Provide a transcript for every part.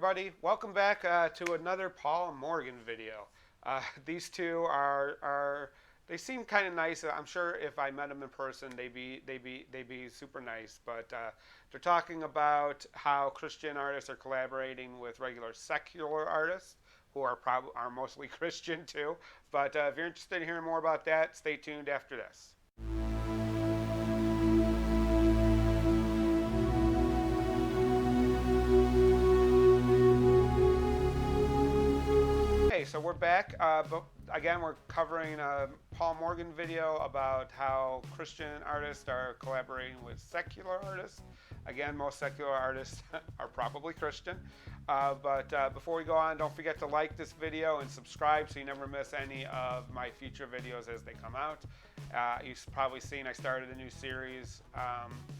Everybody, welcome back to another Paul Morgan video. These two are they seem kind of nice. I'm sure if I met them in person, they'd be super nice. But they're talking about how Christian artists are collaborating with regular secular artists who are mostly Christian too. But if you're interested in hearing more about that, stay tuned after this. Hey, so we're back. But again, we're covering a Paul Morgan video about how Christian artists are collaborating with secular artists. Again, most secular artists are probably Christian. But before we go on, don't forget to like this video and subscribe so you never miss any of my future videos as they come out. You've probably seen I started a new series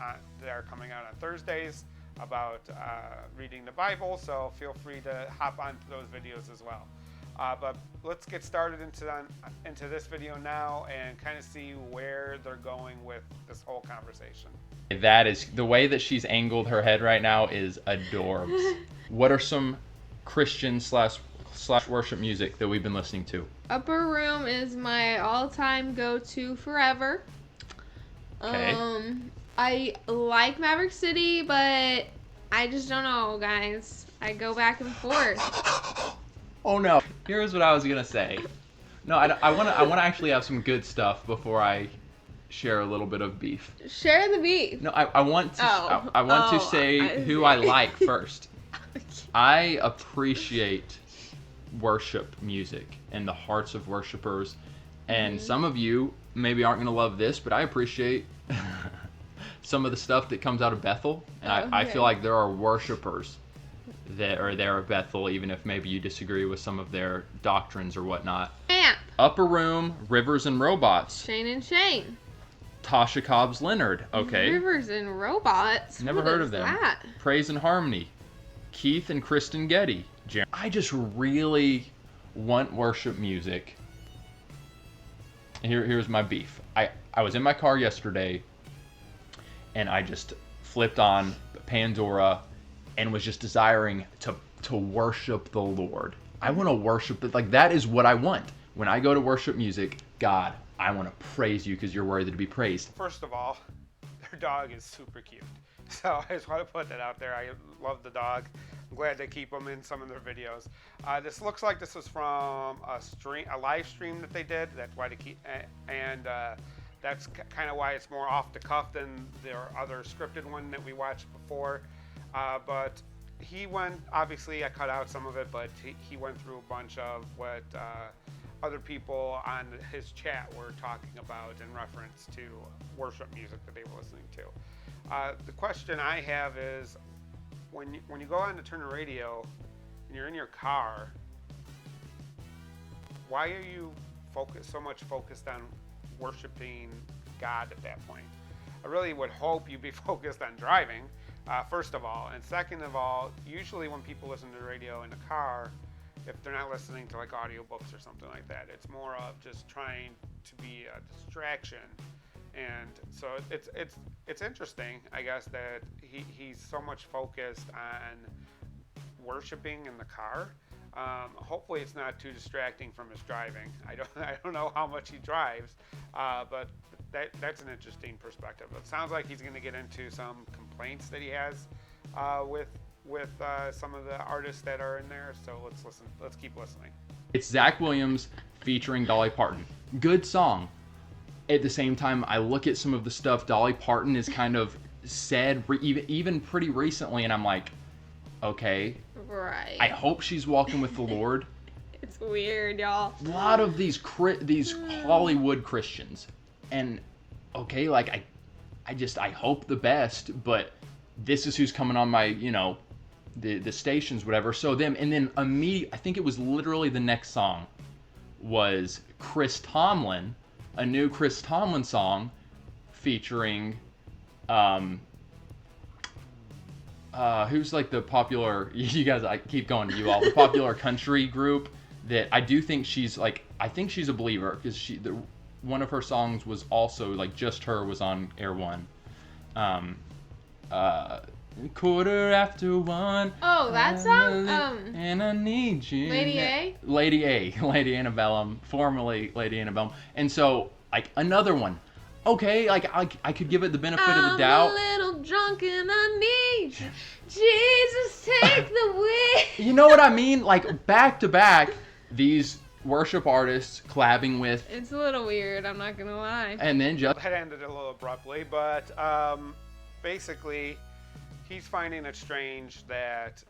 that are coming out on Thursdays about reading the Bible, so feel free to hop onto those videos as well. But let's get started into this video now and kind of see where they're going with this whole conversation. That is the way that she's angled her head right now is adorbs. What are some Christian slash worship music that we've been listening to? Upper Room is my all-time go-to forever. Okay. I like Maverick City, but I just don't know, guys. I go back and forth. Oh no! Here's what I was gonna say. No, I want to actually have some good stuff before I share a little bit of beef. Share the beef. No, I want to. I want to say who I like first. I appreciate worship music and the hearts of worshipers, and some of you maybe aren't gonna love this, but I appreciate some of the stuff that comes out of Bethel, and I feel like there are worshipers that are there at Bethel, even if maybe you disagree with some of their doctrines or whatnot. Amp. Upper Room, Rivers and Robots. Shane and Shane. Tasha Cobbs Leonard. Okay. Rivers and Robots. Never heard of them. That? Praise and Harmony. Keith and Kristen Getty. I just really want worship music. Here's my beef. I was in my car yesterday and I just flipped on Pandora and was just desiring to worship the Lord. I want to worship it. Like, that is what I want. When I go to worship music, God, I want to praise you because you're worthy to be praised. First of all, their dog is super cute. So I just want to put that out there. I love the dog. I'm glad they keep them in some of their videos. This looks like this was from a live stream that they did. That's why they keep, and that's kind of why it's more off the cuff than their other scripted one that we watched before. But he went, obviously I cut out some of it, but he went through a bunch of what other people on his chat were talking about in reference to worship music that they were listening to. The question I have is, when you go on to turn the radio and you're in your car, why are you so much focused on worshiping God at that point? I really would hope you'd be focused on driving, first of all. And second of all, usually when people listen to the radio in the car, if they're not listening to like audiobooks or something like that, it's more of just trying to be a distraction. And so it's interesting, I guess, that he's so much focused on worshiping in the car. Hopefully it's not too distracting from his driving. I don't know how much he drives, but that's an interesting perspective. It sounds like he's going to get into some complaints that he has with some of the artists that are in there. So let's listen. Let's keep listening. It's Zach Williams featuring Dolly Parton. Good song. At the same time, I look at some of the stuff Dolly Parton has kind of said even pretty recently, and I'm like, okay. Right. I hope she's walking with the Lord. It's weird, y'all. A lot of these Hollywood Christians, and okay, like I hope the best, but this is who's coming on my, the stations, whatever. So them, and then I think it was literally the next song was Chris Tomlin, a new Chris Tomlin song featuring who's like the popular, you guys, I keep going to you all, the popular country group that I do think I think she's a believer because one of her songs was also like Just Her was on Air One. 1:15. Oh, that song? And I need you. Lady A? Lady Antebellum, formerly Lady Antebellum. And so, like, another one. Okay, like, I could give it the benefit of the doubt. I'm a little drunk and I need you. Jesus, take the wheel. You know what I mean? Like, back to back, these worship artists collabing with. It's a little weird, I'm not gonna lie. And then just. That ended a little abruptly, but basically, he's finding it strange that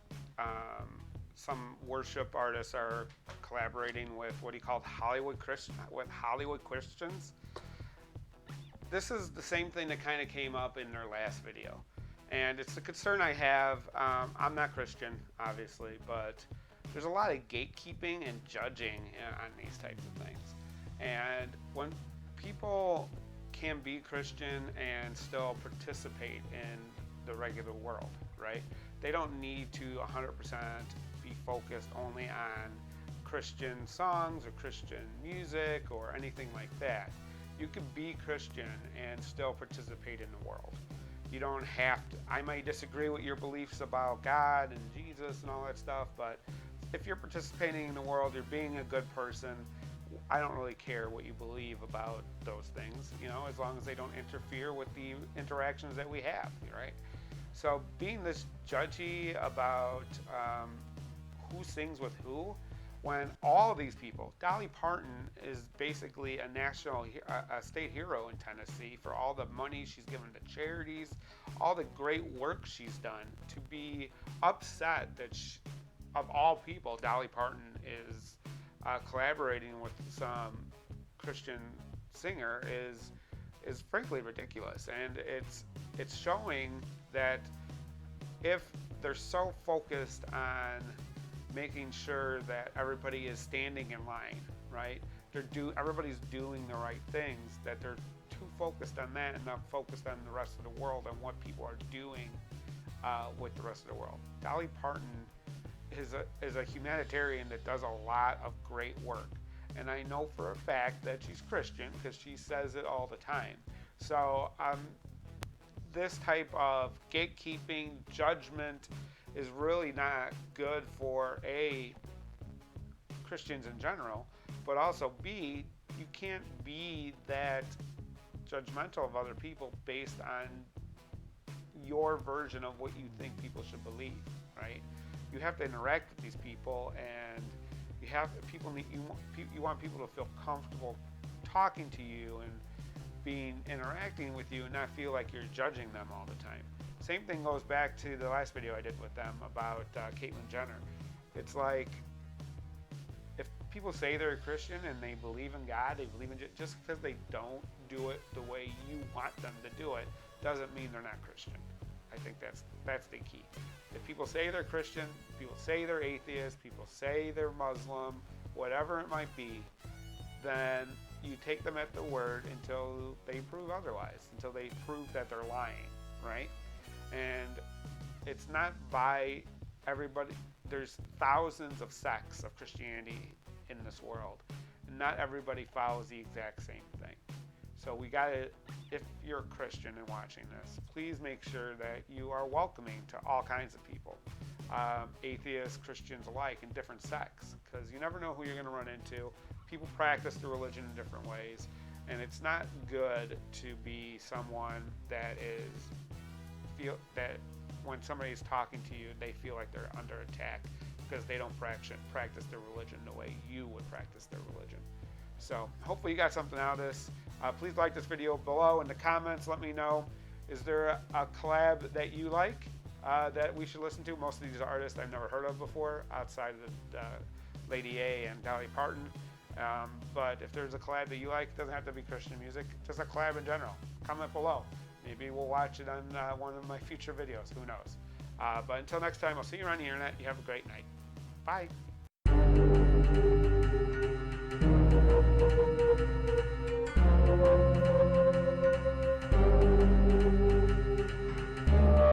some worship artists are collaborating with what he called Hollywood Christians. This is the same thing that kind of came up in their last video. And it's a concern I have. I'm not Christian, obviously, but there's a lot of gatekeeping and judging on these types of things. And when people can be Christian and still participate in the regular world, right? They don't need to 100% be focused only on Christian songs or Christian music or anything like that. You can be Christian and still participate in the world. You don't have to. I might disagree with your beliefs about God and Jesus and all that stuff, but if you're participating in the world, you're being a good person, I don't really care what you believe about those things, you know, as long as they don't interfere with the interactions that we have, right? So being this judgy about who sings with who, when all of these people, Dolly Parton is basically a state hero in Tennessee for all the money she's given to charities, all the great work she's done. To be upset that of all people, Dolly Parton is collaborating with some Christian singer is frankly ridiculous, and it's showing that if they're so focused on making sure that everybody is standing in line, right? Everybody's doing the right things, that they're too focused on that and not focused on the rest of the world and what people are doing with the rest of the world. Dolly Parton is a humanitarian that does a lot of great work. And I know for a fact that she's Christian because she says it all the time. So this type of gatekeeping, judgment is really not good for A, Christians in general, but also B, you can't be that judgmental of other people based on your version of what you think people should believe, right? You have to interact with these people, and you want people to feel comfortable talking to you and interacting with you and not feel like you're judging them all the time. Same thing goes back to the last video I did with them about Caitlyn Jenner. It's like, if people say they're a Christian and they believe in God, they believe in just because they don't do it the way you want them to do it, doesn't mean they're not Christian. I think that's the key. If people say they're Christian, people say they're atheist, people say they're Muslim, whatever it might be, then you take them at the word until they prove otherwise, until they prove that they're lying, right? And it's not by everybody. There's thousands of sects of Christianity in this world, and not everybody follows the exact same thing. So we gotta, if you're a Christian and watching this, please make sure that you are welcoming to all kinds of people, atheists, Christians alike, in different sects, because you never know who you're going to run into. People practice their religion in different ways, and it's not good to be someone that feel that when somebody is talking to you, they feel like they're under attack because they don't practice their religion the way you would practice their religion. So hopefully you got something out of this. Please like this video below in the comments. Let me know, is there a collab that you like that we should listen to? Most of these artists I've never heard of before outside of the Lady A and Dolly Parton. But if there's a collab that you like, it doesn't have to be Christian music, just a collab in general. Comment below. Maybe we'll watch it on one of my future videos. Who knows? But until next time, I'll see you around the internet. You have a great night. Bye.